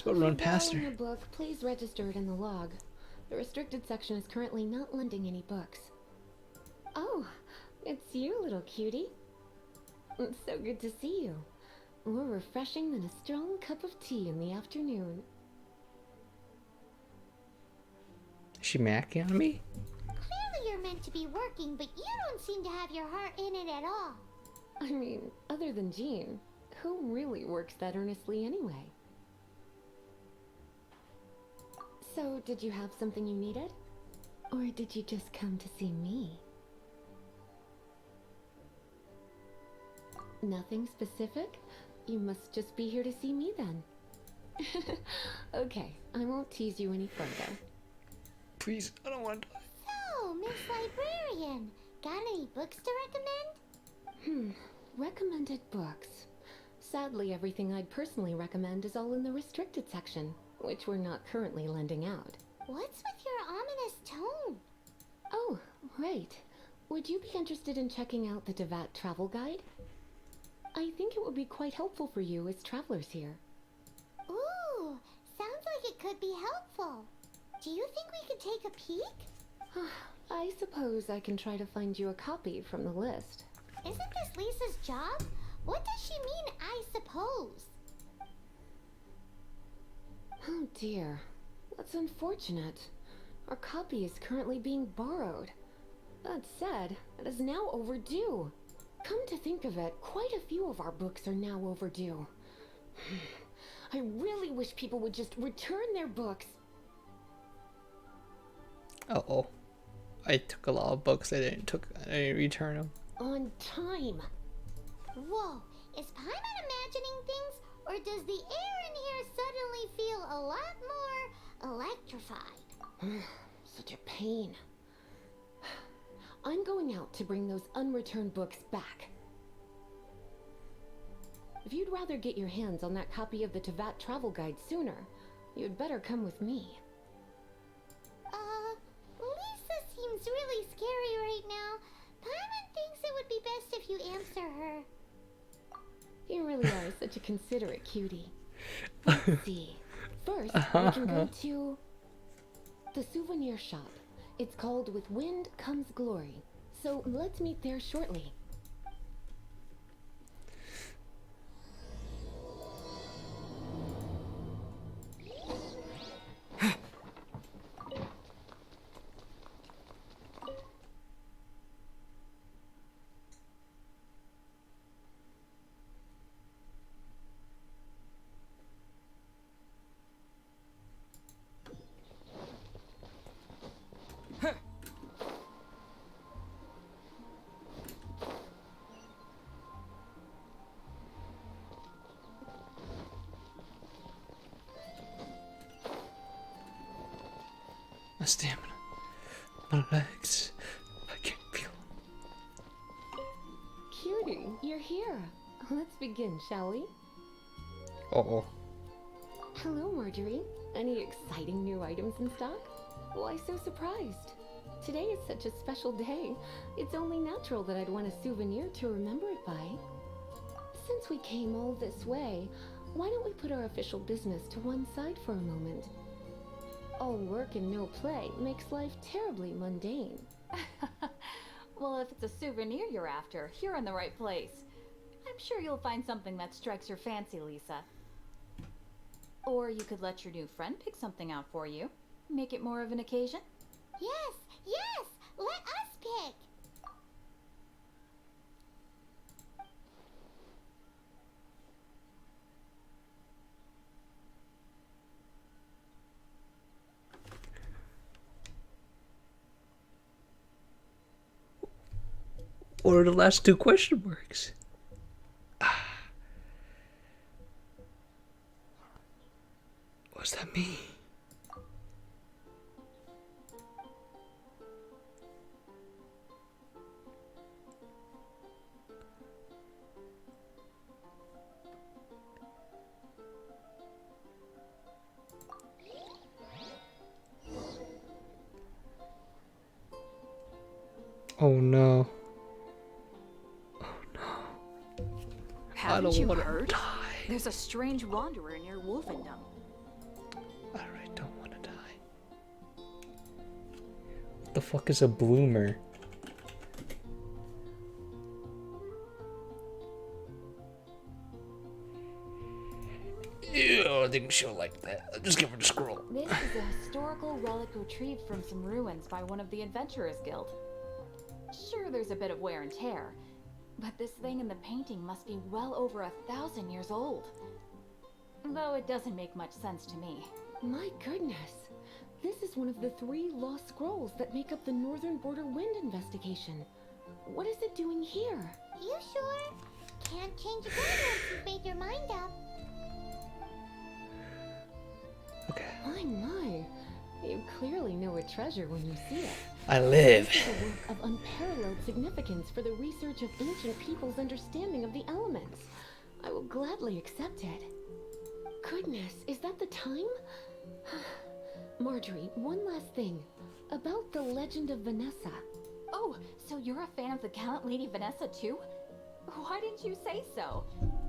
about to run past Borrowing her. a book, please register it in the log. The restricted section is currently not lending any books. Oh, it's you, little cutie. It's so good to see you. More refreshing than a strong cup of tea in the afternoon. Is she macking on me? Clearly you're meant to be working, but you don't seem to have your heart in it at all. I mean, other than Jean, who really works that earnestly anyway? So, did you have something you needed? Or did you just come to see me? Nothing specific? You must just be here to see me then. Okay, I won't tease you any further. Please, I don't want to die. So, Miss Librarian, got any books to recommend? Recommended books. Sadly, everything I'd personally recommend is all in the restricted section, which we're not currently lending out. What's with your ominous tone? Oh, right. Would you be interested in checking out the Devat travel guide? I think it would be quite helpful for you as travelers here. Ooh, sounds like it could be helpful. Do you think we could take a peek? I suppose I can try to find you a copy from the list. Isn't this Lisa's job? What does she mean, I suppose? Oh dear, that's unfortunate. Our copy is currently being borrowed. That said, it is now overdue. Come to think of it, quite a few of our books are now overdue. I really wish people would just return their books. Uh-oh. I took a lot of books. I didn't return them. On time. Whoa, is Paimon imagining things, or does the air in here suddenly feel a lot more electrified? Such a pain. I'm going out to bring those unreturned books back. If you'd rather get your hands on that copy of the Tevat travel guide sooner, you'd better come with me. Lisa seems really scary right now. Paimon thinks it would be best if you answer her. You really are such a considerate cutie. Let's see. First, we can go to the souvenir shop. It's called With Wind Comes Glory. So let's meet there shortly. My stamina. My legs. I can't feel them. Cutie, you're here. Let's begin, shall we? Uh-oh. Hello, Marjorie. Any exciting new items in stock? Why so surprised? Today is such a special day. It's only natural that I'd want a souvenir to remember it by. Since we came all this way, why don't we put our official business to one side for a moment? All work and no play makes life terribly mundane. Well, if it's a souvenir you're after, you're in the right place. I'm sure you'll find something that strikes your fancy, Lisa. Or you could let your new friend pick something out for you. Make it more of an occasion. Yes, yes, let us pick. What are the last two question marks? What's that mean? Oh no. Haven't you wanna heard? die. There's a strange wanderer near Wolfendom. I really don't want to die. What the fuck is a bloomer? Ew, I think she'll like that. I'll just give her the scroll. This is a historical relic retrieved from some ruins by one of the Adventurers Guild. Sure, there's a bit of wear and tear, but this thing in the painting must be well over 1,000 years old. Though it doesn't make much sense to me. My goodness. This is one of the 3 lost scrolls that make up the Northern Border Wind investigation. What is it doing here? You sure? Can't change again once you've made your mind up. Okay. My. You clearly know a treasure when you see it. I live. This is a work of unparalleled significance for the research of ancient people's understanding of the elements. I will gladly accept it. Goodness, is that the time? Marjorie, one last thing. About the legend of Vanessa. Oh, so you're a fan of the gallant Lady Vanessa too? Why didn't you say so?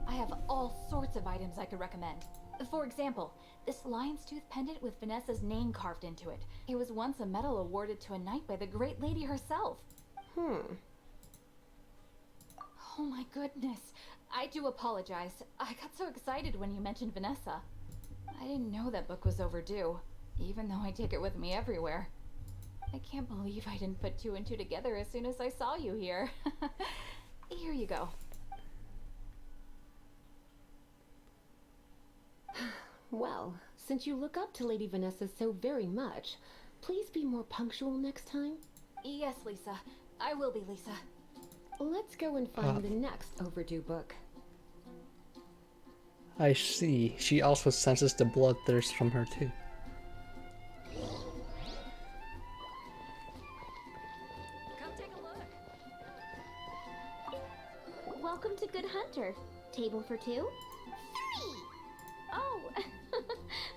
I have all sorts of items I could recommend. For example, this lion's tooth pendant with Vanessa's name carved into it. It was once a medal awarded to a knight by the great lady herself. Oh my goodness. I do apologize. I got so excited when you mentioned Vanessa. I didn't know that book was overdue, even though I take it with me everywhere. I can't believe I didn't put 2 and 2 together as soon as I saw you here. Here you go. Well, since you look up to Lady Vanessa so very much, please be more punctual next time. Yes, Lisa. I will be, Lisa. Let's go and find the next overdue book. I see. She also senses the bloodthirst from her too. Come take a look. Welcome to Good Hunter. Table for 2? 3! Oh,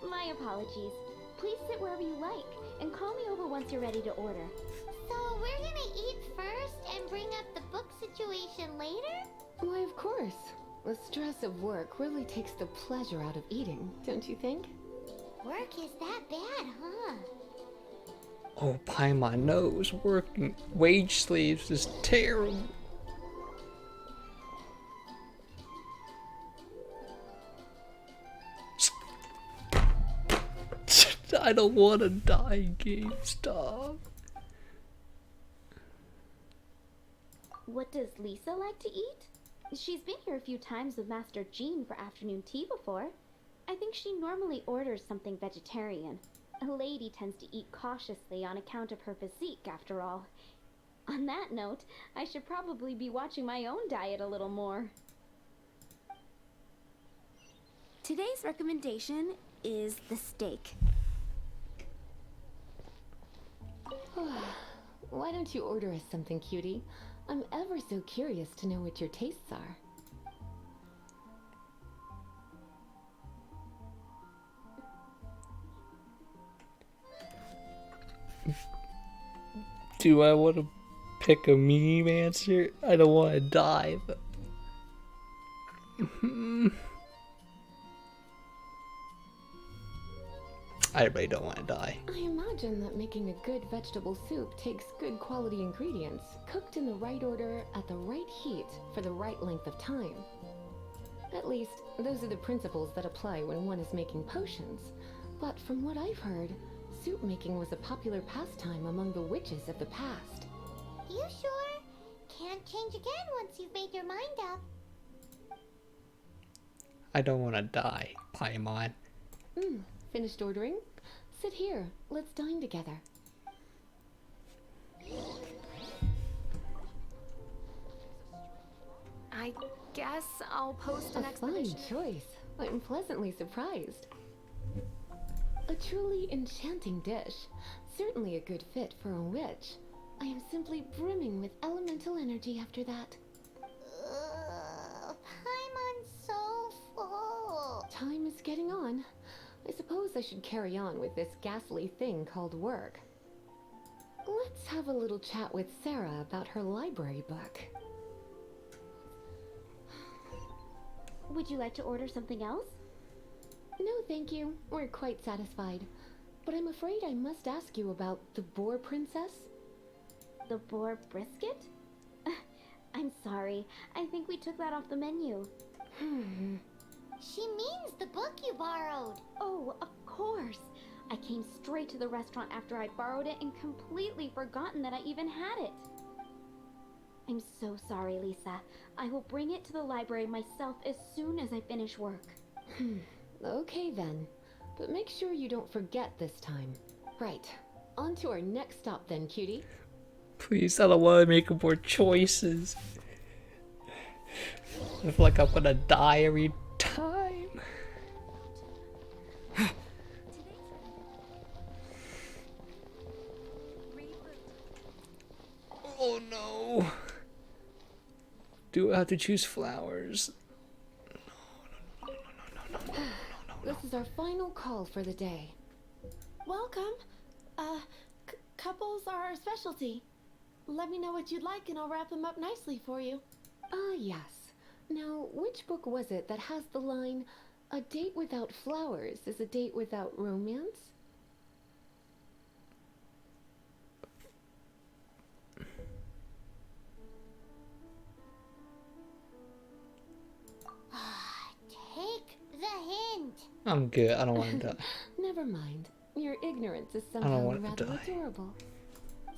my apologies. Please sit wherever you like, and call me over once you're ready to order. So we're gonna eat first and bring up the book situation later? Why, of course. The stress of work really takes the pleasure out of eating, don't you think? Work is that bad, huh? Oh, Paimon knows working wage slaves is terrible. I don't want to die, game. Stop. What does Lisa like to eat? She's been here a few times with Master Jean for afternoon tea before. I think she normally orders something vegetarian. A lady tends to eat cautiously on account of her physique, after all. On that note, I should probably be watching my own diet a little more. Today's recommendation is the steak. Why don't you order us something, cutie? I'm ever so curious to know what your tastes are. Do I want to pick a meme answer? I don't want to die, but... I really don't want to die. I imagine that making a good vegetable soup takes good quality ingredients, cooked in the right order, at the right heat, for the right length of time. At least, those are the principles that apply when one is making potions. But from what I've heard, soup making was a popular pastime among the witches of the past. You sure? Can't change again once you've made your mind up. I don't want to die, Paimon. Finished ordering? Sit here. Let's dine together. I guess I'll post an A fine expedition. choice. I'm pleasantly surprised. A truly enchanting dish. Certainly a good fit for a witch. I am simply brimming with elemental energy after that. Paimon's so full. Time is getting on. I suppose I should carry on with this ghastly thing called work. Let's have a little chat with Sarah about her library book. Would you like to order something else? No, thank you. We're quite satisfied. But I'm afraid I must ask you about the boar princess. The boar brisket? I'm sorry. I think we took that off the menu. She means the book you borrowed. Oh, of course. I came straight to the restaurant after I borrowed it and completely forgotten that I even had it. I'm so sorry, Lisa. I will bring it to the library myself as soon as I finish work. Okay then. But make sure you don't forget this time. Right. On to our next stop then, cutie. Please, I don't want to make more choices. I feel like I'm gonna die every time. Oh no. Do I have to choose flowers? This is our final call for the day. Welcome. Couples are our specialty. Let me know what you'd like and I'll wrap them up nicely for you. Ah, yes. Now, which book was it that has the line, "A date without flowers is a date without romance"? Take the hint. I'm good. I don't want to die. Never mind. Your ignorance is don't somehow want to rather die. adorable.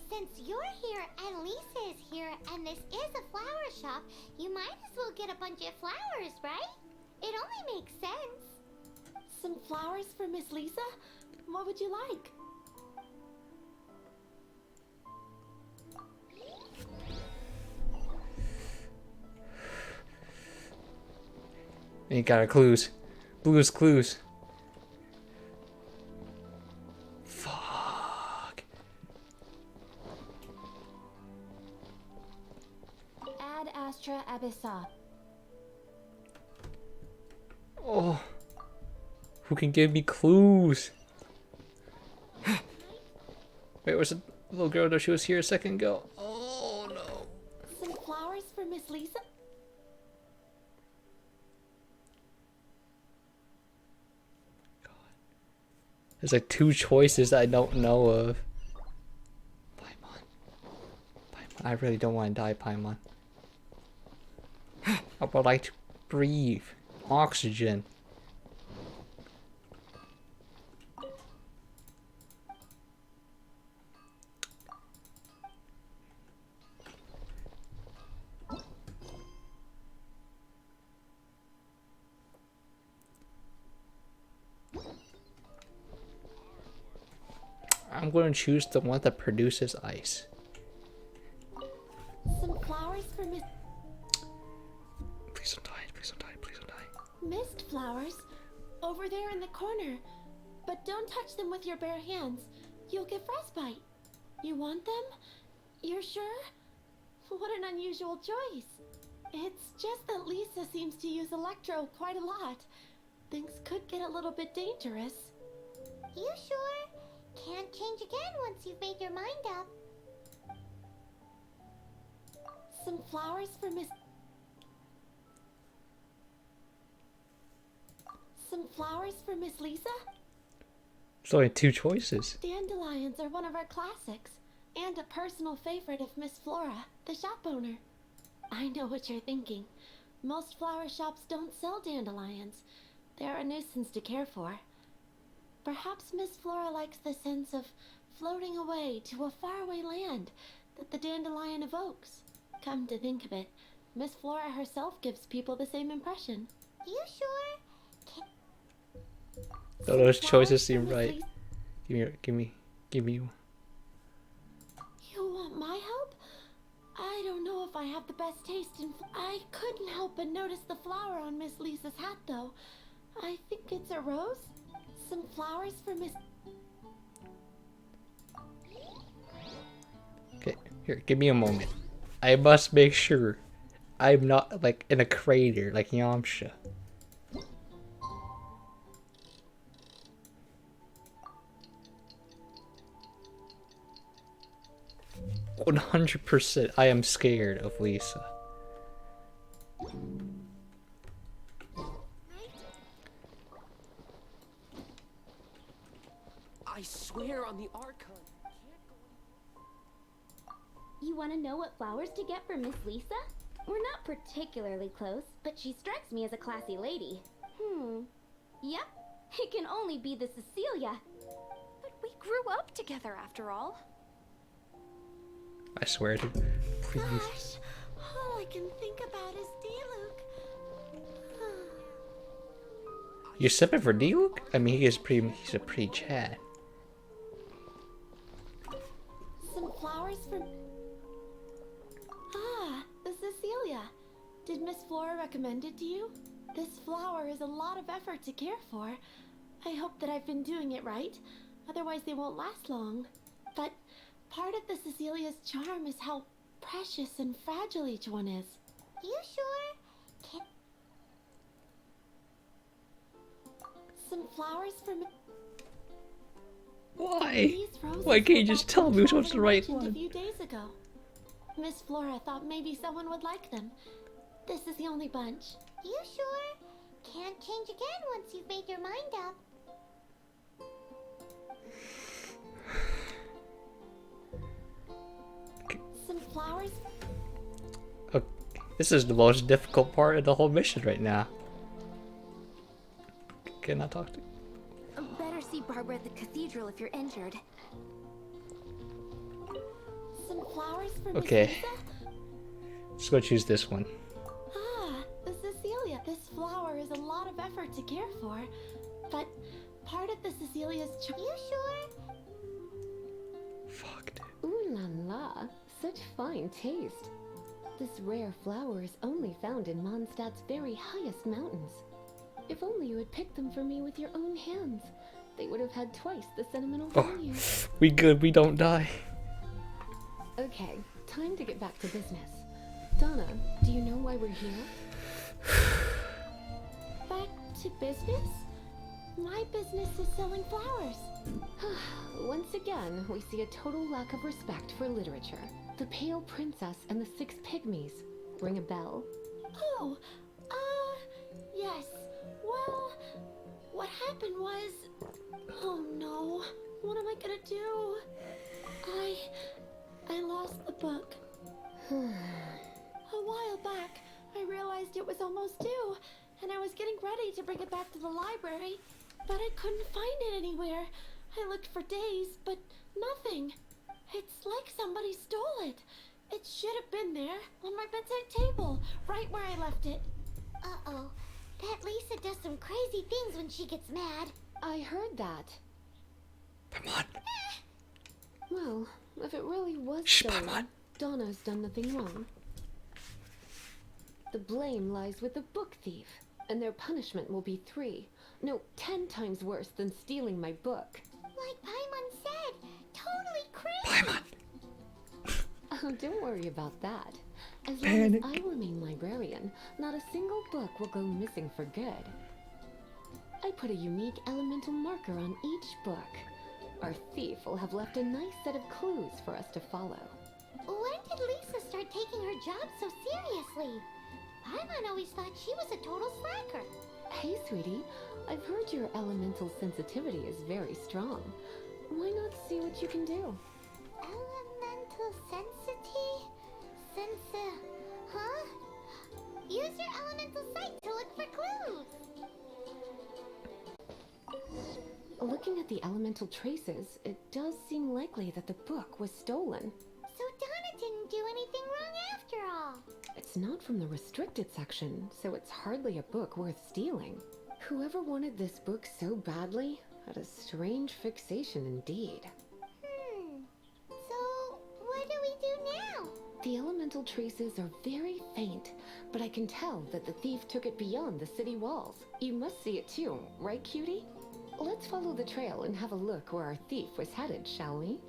Since you're here and Lisa is here and this is a flower shop, you might as well get a bunch of flowers, right? It only makes sense. Some flowers for Miss Lisa? What would you like? Ain't got a clues. Blue's clues. Fuck. Ad astra abyssa. Oh. Who can give me clues? Wait, was the little girl that she was here a second ago? Oh no. Some flowers for Miss Lisa? There's like two choices I don't know of. Paimon. Paimon. I really don't want to die, Paimon. I would like to breathe. Oxygen. I'm going to choose the one that produces ice. Some flowers for Miss... Please don't die, please don't die, please don't die. Mist flowers? Over there in the corner. But don't touch them with your bare hands. You'll get frostbite. You want them? You're sure? What an unusual choice. It's just that Lisa seems to use Electro quite a lot. Things could get a little bit dangerous. You sure? Can't change again once you've made your mind up. Some flowers for Miss... Some flowers for Miss Lisa? There's only two choices. Dandelions are one of our classics, and a personal favorite of Miss Flora, the shop owner. I know what you're thinking. Most flower shops don't sell dandelions. They're a nuisance to care for. Perhaps Miss Flora likes the sense of floating away to a faraway land that the dandelion evokes. Come to think of it, Miss Flora herself gives people the same impression. You sure? So those Some choices flowers seem for Miss right. Lisa- Give me one. You want my help? I don't know if I have the best taste in... I couldn't help but notice the flower on Miss Lisa's hat, though. I think it's a rose? Some flowers for Miss... Okay, here, give me a moment. I must make sure I'm not like in a crater like Yamcha. 100% I am scared of Lisa. I swear on the Archon. You want to know what flowers to get for Miss Lisa? We're not particularly close, but she strikes me as a classy lady. Yep, it can only be the Cecilia. But we grew up together after all. I swear to. Please. Gosh, all I can think about is D-Luke. You're sipping for D-Luke? I mean, he's a pretty Chad. Some flowers for... Ah, the Cecilia. Did Miss Flora recommend it to you? This flower is a lot of effort to care for. I hope that I've been doing it right. Otherwise they won't last long. But part of the Cecilia's charm is how precious and fragile each one is. You sure? Can Some flowers for me. Why? These roses Why can't you were just back tell in me which one's Flora the right mentioned one? A few days ago. Miss Flora thought maybe someone would like them. This is the only bunch. you sure? Can't change again once you've made your mind up. Some flowers. Okay. This is the most difficult part of the whole mission right now. Can I talk to? Better see Barbara at the cathedral if you're injured. Some flowers for Okay. Miss Lisa? Let's go choose this one. Ah, the Cecilia. This flower is a lot of effort to care for, but part of the Cecilia's charm. You sure? Fuck, dude. Ooh la la, such fine taste. This rare flower is only found in Mondstadt's very highest mountains. If only you had picked them for me with your own hands, they would have had twice the sentimental value. We good, we don't die. Okay, time to get back to business. Donna, do you know why we're here? Back to business? My business is selling flowers. Once again, we see a total lack of respect for literature. The Pale Princess and the Six Pygmies. Ring a bell? Oh, yes. Well, what happened was... Oh no, what am I gonna do? I lost the book. A while back, I realized it was almost due, and I was getting ready to bring it back to the library, but I couldn't find it anywhere. I looked for days, but nothing. It's like somebody stole it. It should have been there, on my bedside table, right where I left it. Uh-oh. That Lisa does some crazy things when she gets mad. I heard that. Come on. Well, if it really was Shh, stolen, Paimon. Donna's done nothing wrong. The blame lies with the book thief, and their punishment will be 3, no, 10 times worse than stealing my book. Like Paimon said, totally crazy. Paimon. Oh, don't worry about that. As Panic. long as I remain librarian, not a single book will go missing for good. I put a unique elemental marker on each book. Our thief will have left a nice set of clues for us to follow. When did Lisa start taking her job so seriously? Paimon always thought she was a total slacker. Hey, sweetie, I've heard your elemental sensitivity is very strong. Why not see what you can do? Elemental sensity? Huh? Use your elemental sight to look for clues. Looking at the elemental traces, it does seem likely that the book was stolen. So Donna didn't do anything wrong after all. It's not from the restricted section, so it's hardly a book worth stealing. Whoever wanted this book so badly had a strange fixation indeed. So what do we do now? The elemental traces are very faint, but I can tell that the thief took it beyond the city walls. You must see it too, right, cutie? Let's follow the trail and have a look where our thief was headed, shall we?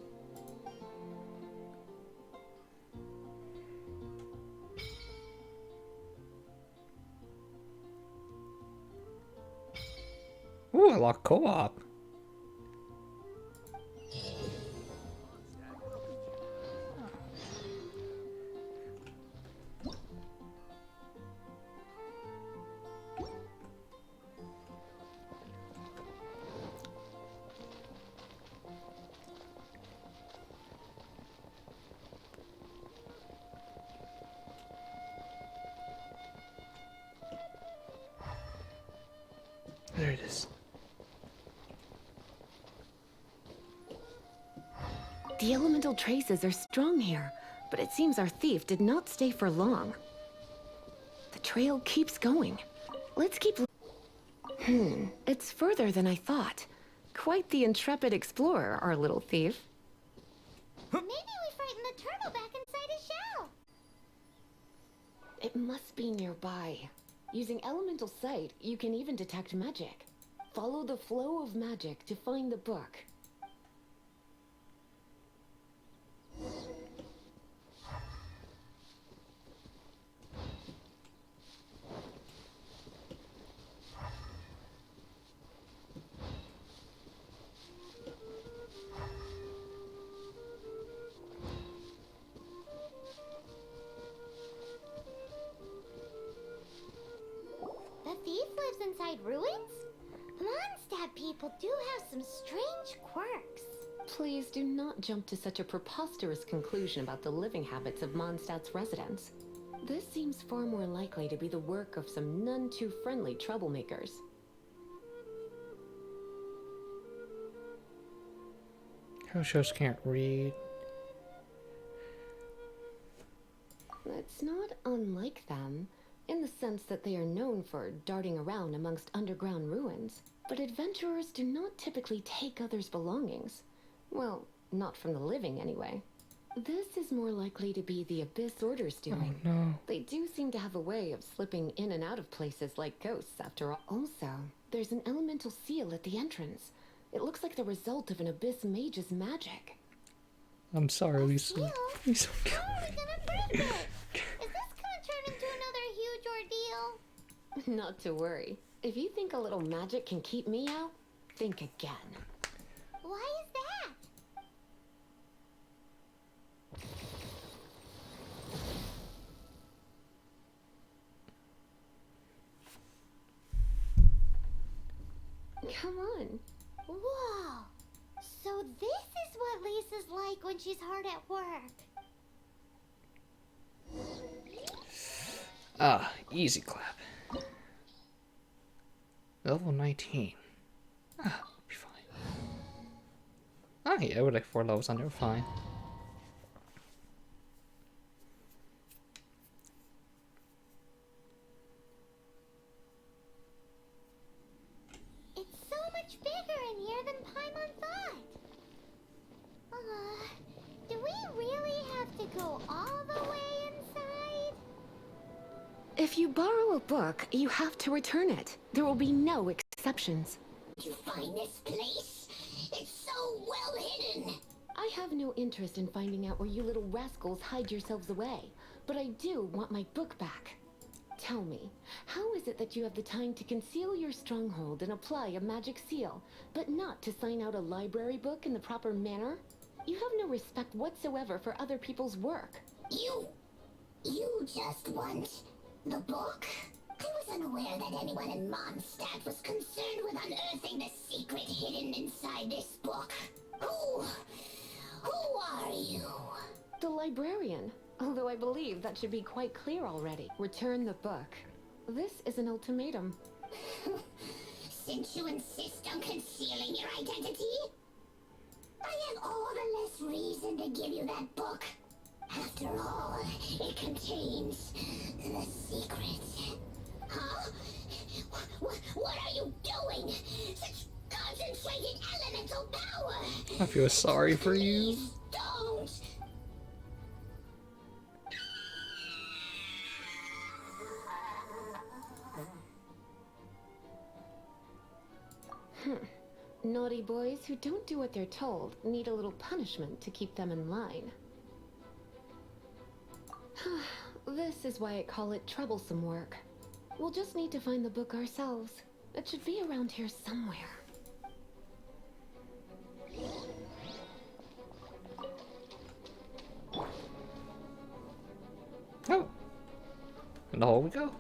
Ooh, I lock co-op. there it is. The elemental traces are strong here, but it seems our thief did not stay for long. The trail keeps going. Let's keep... It's further than I thought. Quite the intrepid explorer, our little thief. Maybe we frightened the turtle back inside his shell. It must be nearby. Using elemental sight, you can even detect magic. Follow the flow of magic to find the book. The thief lives inside ruins? Mondstadt people do have some strange quirks. Please do not jump to such a preposterous conclusion about the living habits of Mondstadt's residents. This seems far more likely to be the work of some none too friendly troublemakers. House can't read. It's not unlike them, in the sense that they are known for darting around amongst underground ruins. But adventurers do not typically take others' belongings. Well, not from the living anyway. This is more likely to be the Abyss Order's doing. Oh no. They do seem to have a way of slipping in and out of places like ghosts after all. Also, there's an elemental seal at the entrance. It looks like the result of an Abyss mage's magic. I'm sorry, Lisa. Seal? Please don't kill How are we me. gonna break it? Is this gonna turn into another huge ordeal? Not to worry. If you think a little magic can keep me out, think again. Why is that? Come on. Whoa. So this is what Lisa's like when she's hard at work. Ah, easy clap. Level 19. Ah, be fine. Ah, yeah, with like 4 levels under, fine. It's so much bigger in here than Paimon thought. Do we really have to go all the way inside? If you borrow a book, you have to return it. There will be no exceptions. Did you find this place? It's so well hidden. I have no interest in finding out where you little rascals hide yourselves away, but I do want my book back. Tell me, how is it that you have the time to conceal your stronghold and apply a magic seal, but not to sign out a library book in the proper manner? You have no respect whatsoever for other people's work. You just want the book? I was unaware that anyone in Mondstadt was concerned with unearthing the secret hidden inside this book. Who are you? The librarian. Although I believe that should be quite clear already. Return the book. This is an ultimatum. Since you insist on concealing your identity, I have all the less reason to give you that book. After all, it contains the secret. Huh? What are you doing? Such concentrated elemental power! I feel sorry for you. Please don't! Naughty boys who don't do what they're told need a little punishment to keep them in line. This is why I call it troublesome work. We'll just need to find the book ourselves. It should be around here somewhere. Oh. In the hole we go.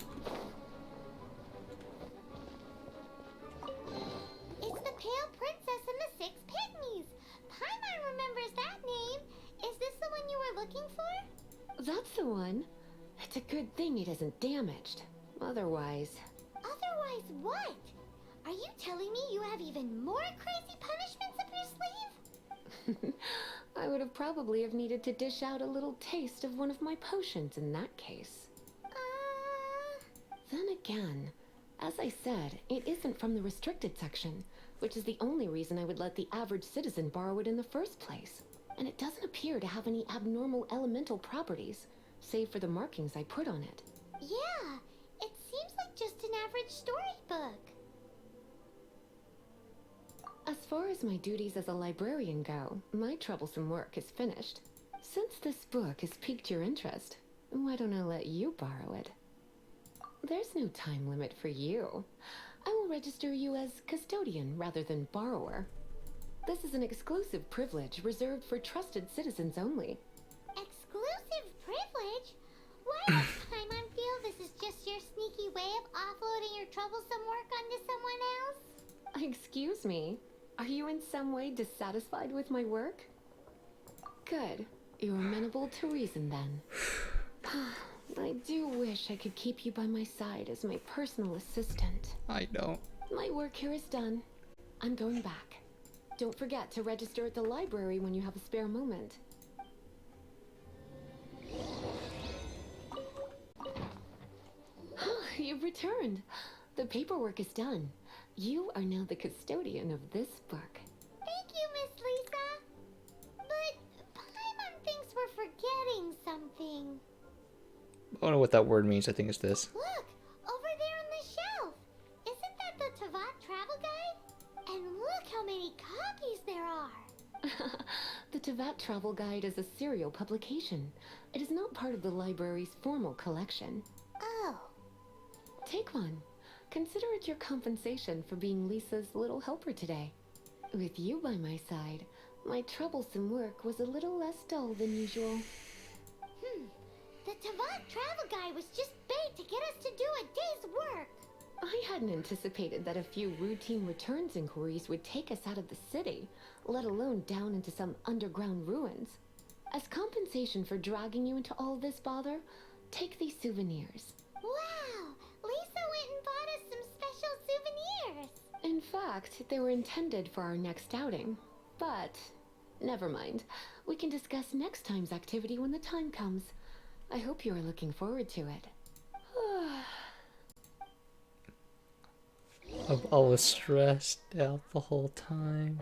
It's the Pale Princess and the Six Pygmies. Paimon remembers that name. Is this the one you were looking for? That's the one. It's a good thing it isn't damaged. Otherwise... Otherwise what? Are you telling me you have even more crazy punishments up your sleeve? I would have probably have needed to dish out a little taste of one of my potions in that case. Then again, as I said, it isn't from the restricted section, which is the only reason I would let the average citizen borrow it in the first place. And it doesn't appear to have any abnormal elemental properties, save for the markings I put on it. Yeah, it seems like just an average storybook. As far as my duties as a librarian go, my troublesome work is finished. Since this book has piqued your interest, why don't I let you borrow it? There's no time limit for you. I will register you as custodian rather than borrower. This is an exclusive privilege reserved for trusted citizens only. Exclusive privilege? Why does Paimon feel this is just your sneaky way of offloading your troublesome work onto someone else? Excuse me, are you in some way dissatisfied with my work? Good. You're amenable to reason then. I do wish I could keep you by my side as my personal assistant. I don't. My work here is done. I'm going back. Don't forget to register at the library when you have a spare moment. You've returned. The paperwork is done. You are now the custodian of this book. Thank you, Miss Lisa. But Paimon thinks we're forgetting something. I don't know what that word means. I think it's this. Look, over there on the shelf. Isn't that the Tavat travel guide? And look how many copies there are. The Tavat Travel Guide is a serial publication. It is not part of the library's formal collection. Oh. Take one. Consider it your compensation for being Lisa's little helper today. With you by my side, my troublesome work was a little less dull than usual. The Tavat travel guide was just bait to get us to do a day's work. I hadn't anticipated that a few routine returns inquiries would take us out of the city, let alone down into some underground ruins. As compensation for dragging you into all this bother, take these souvenirs. Wow, Lisa went and bought us some special souvenirs. In fact, they were intended for our next outing. But, never mind. We can discuss next time's activity when the time comes. I hope you are looking forward to it. I was stressed out the whole time.